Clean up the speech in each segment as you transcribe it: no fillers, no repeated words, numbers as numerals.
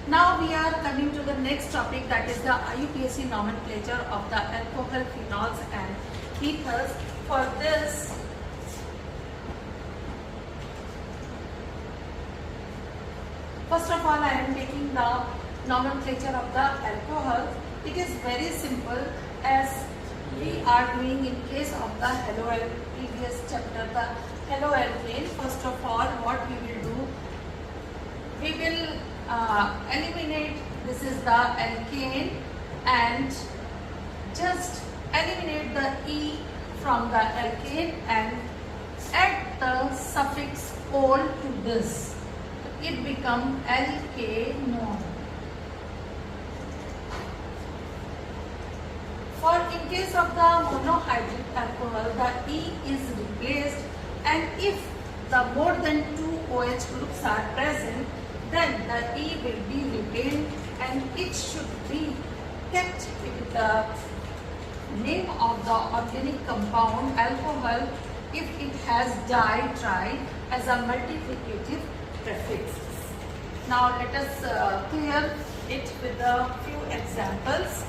Now we are coming to the next topic, that is the IUPAC nomenclature of the alcohol, phenols and ethers. For this, first of all, I am taking the nomenclature of the alcohol. It is very simple, as we are doing in case of the haloalkane, previous chapter, the haloalkane. First of all, what we will do, we will eliminate, this is the alkane, and just eliminate the E from the alkane and add the suffix ol to this. It becomes alkanol. For in case of the monohydric alcohol, the E is replaced, and if the more than 2 OH groups are present, then the E will be retained and it should be kept with the name of the organic compound alcohol if it has di, tri as a multiplicative prefix. Now let us clear it with a few examples.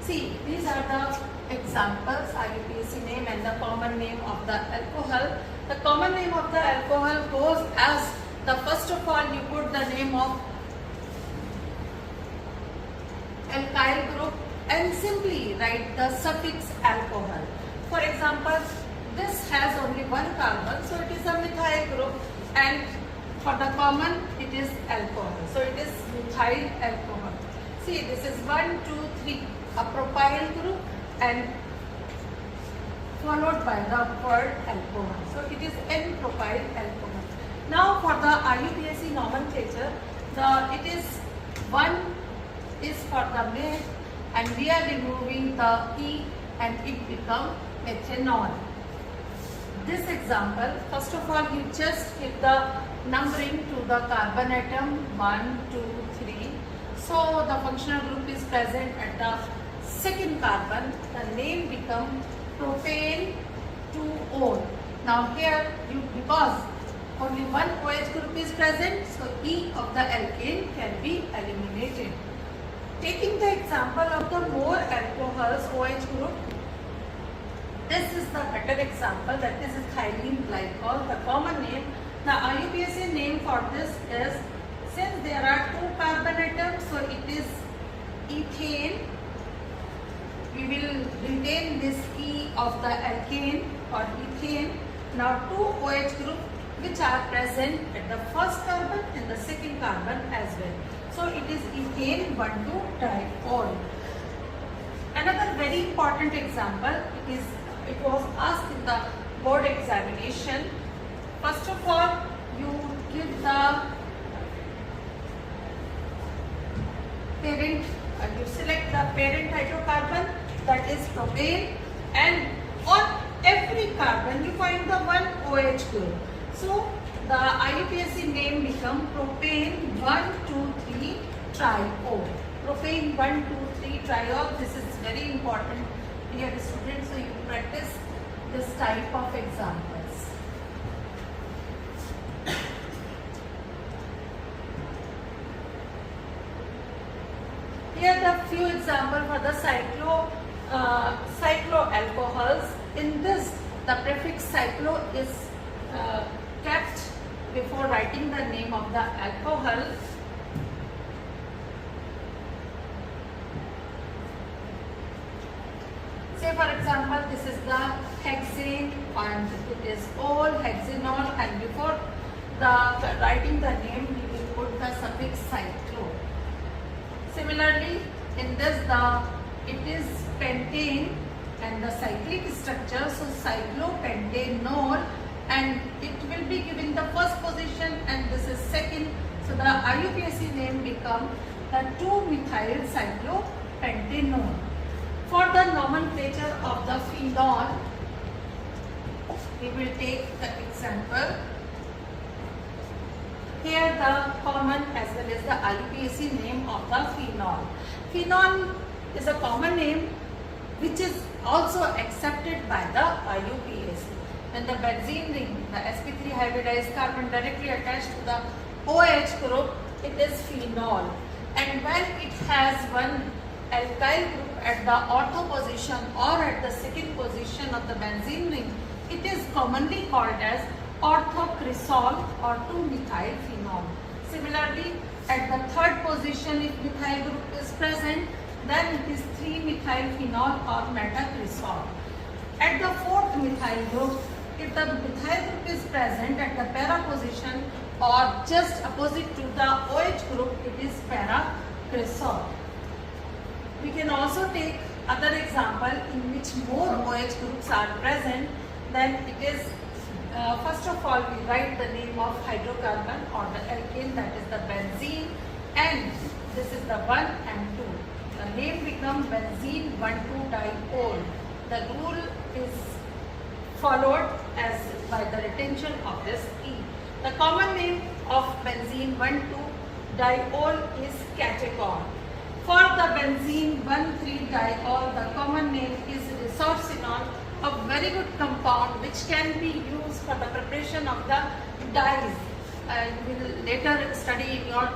See, these are the examples, IUPAC name and the common name of the alcohol. The common name of the alcohol goes as the first of all you put the name of alkyl group and simply write the suffix alcohol. For example, this has only one carbon, so it is a methyl group, and for the common it is alcohol, so it is methyl alcohol. See, this is 1, 2, 3, a propyl group and followed by the word alcohol, so it is N-propyl alcohol. Now for the IUPAC nomenclature, it is 1 is for the meth and we are removing the E and it becomes methanol. This example, first of all you just give the numbering to the carbon atom 1, 2, 3. So the functional group is present at the second carbon. The name becomes propane 2-ol. Now here because only one OH group is present, so E of the alkane can be eliminated. Taking the example of the more alcohols OH group, this is the better example, that is ethylene glycol. The common name, the IUPAC name for this is, since there are 2 carbon atoms, so it is ethane. We will retain this E of the alkane or ethane. Now 2 OH group which are present at the first carbon and the second carbon as well. So it is ethane 1,2-triol. Another very important example, it was asked in the board examination. First of all, you give the parent, you select the parent hydrocarbon, that is propane, and on every carbon you find the one OH group. So the IUPAC name becomes propane 1,2,3-triol. Propane 1,2,3-triol. This is very important, dear students, so you practice this type of examples. Here are the few examples for the cycloalcohols. In this, the prefix cyclo is kept before writing the name of the alcohol. Say for example, this is the hexane and it is all hexanol, and before writing the name we will put the suffix cyclo. Similarly, in this it is pentane and the cyclic structure, so cyclopentanol, and it will be given the first position and this is second, so the IUPAC name becomes the 2-methyl cyclopentanol. For the nomenclature of the phenol, we will take the example. Here the common as well as the IUPAC name of the phenol. Phenol is a common name which is also accepted by the IUPAC. when the benzene ring, the sp3 hybridized carbon directly attached to the OH group, it is phenol. And when it has one alkyl group at the ortho position or at the second position of the benzene ring, it is commonly called as orthocresol or 2-methyl phenol. Similarly, at the third position, if methyl group is present, then it is 3-methyl phenol or metacresol. At the fourth methyl group, if the methyl group is present at the para position or just opposite to the OH group, it is paracresol. We can also take other example in which more OH groups are present. Then it is first of all we write the name of hydrocarbon or the alkane, that is the benzene, and this is the 1 and 2. The name becomes benzene 1,2-diol. The rule is followed as by the retention of this E. The common name of benzene 1,2-diol is catechol. For the benzene 1,3-diol, the common name is resorcinol, a very good compound which can be used for the preparation of the dyes. You will later study in your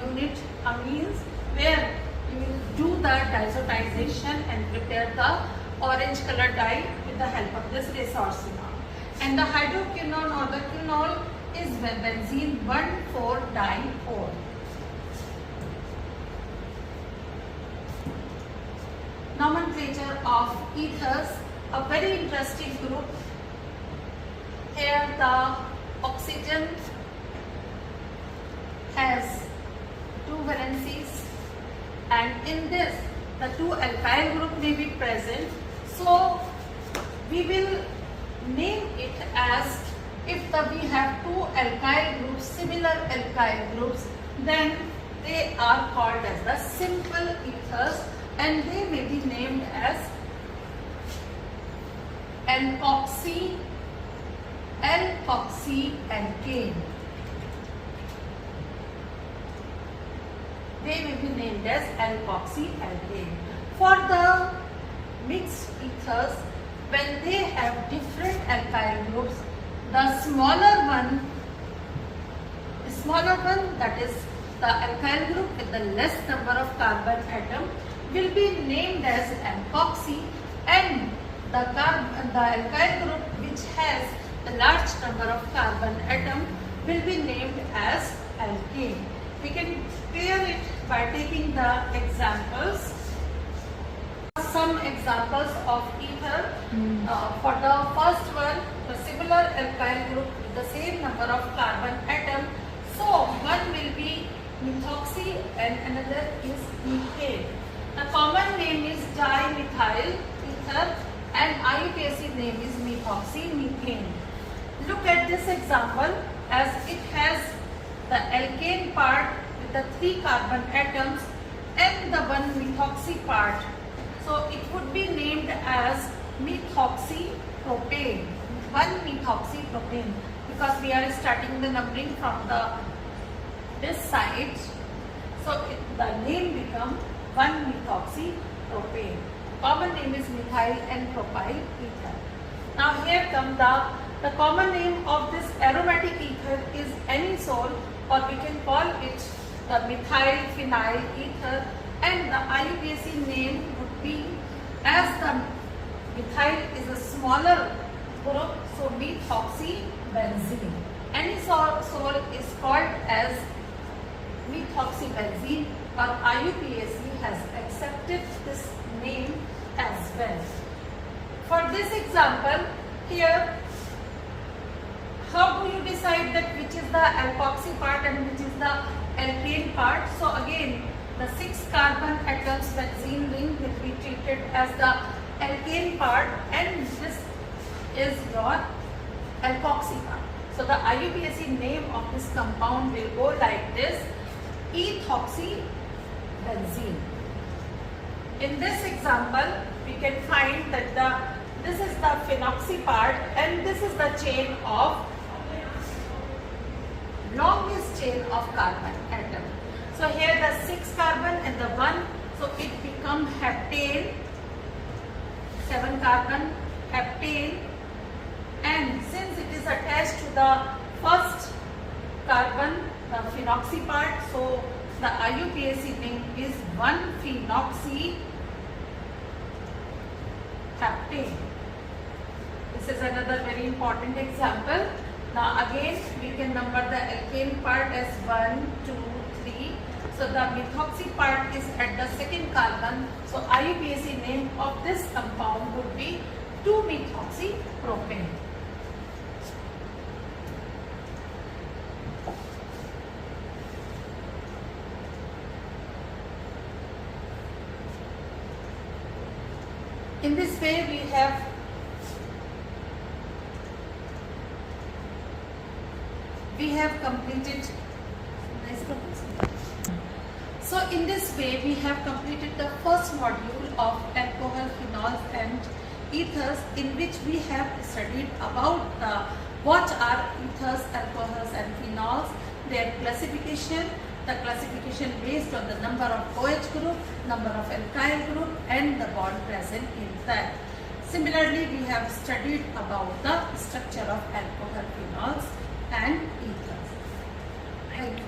unit amines, where you will do the diazotization and prepare the orange color dye with the help of this resorcinol. And the hydroquinone or the quinol is benzene 1,4-diol. Nomenclature of ethers, a very interesting group. Here the oxygen has 2 valencies, and in this the 2 alkyl group may be present. So we will name it as, if we have 2 alkyl groups, similar alkyl groups, then they are called as the simple ethers, and they may be named as alkoxy, alkane. They may be named as alkoxy, alkane. For the mixed ethers, when they have different alkyl groups, the smaller one, that is the alkyl group with the less number of carbon atom, will be named as alkoxy, and the alkyl group which has the large number of carbon atom will be named as alkane. We can clear it by taking the examples. Some examples of ether. For the first one, the similar alkyl group with the same number of carbon atom. So one will be methoxy and another is methane. The common name is dimethyl ether and IUPAC name is methoxymethane. Look at this example, as it has the alkane part with the 3 carbon atoms and the 1 methoxy part. So it would be named as methoxypropane, 1 methoxypropane, because we are starting the numbering from this side. So the name becomes 1 methoxypropane. Common name is methyl and propyl ether. Now here comes the common name of this aromatic ether is anisole, or we can call it the methyl phenyl ether, and the IUPAC name would be, as the methyl is a smaller group, so methoxybenzene. Anisole is called as methoxybenzene, or IUPAC has accepted this name as well. For this example, here, how do you decide that which is the alkoxy part and which is the alkane part? So again, the 6 carbon atoms benzene ring will be treated as the alkane part, and this is your alkoxy part. So the IUPAC name of this compound will go like this: ethoxybenzene. In this example, we can find that this is the phenoxy part and this is the chain of longest chain of carbon atom. So here the 6 carbon and the 1, so it becomes heptane, 7 carbon, heptane, the first carbon, the phenoxy part. So the IUPAC name is 1-phenoxyheptane. This is another very important example. Now again we can number the alkane part as 1, 2, 3. So the methoxy part is at the second carbon. So IUPAC name of this compound would be 2-methoxypropane. In this way we have completed. So in this way we have completed the first module of alcohol, phenols and ethers, in which we have studied about what are ethers, alcohols and phenols, their classification, the classification based on the number of OH group, number of alkyl group and the bond present in that. Similarly, we have studied about the structure of alcohol, phenols and ethers. Thank you.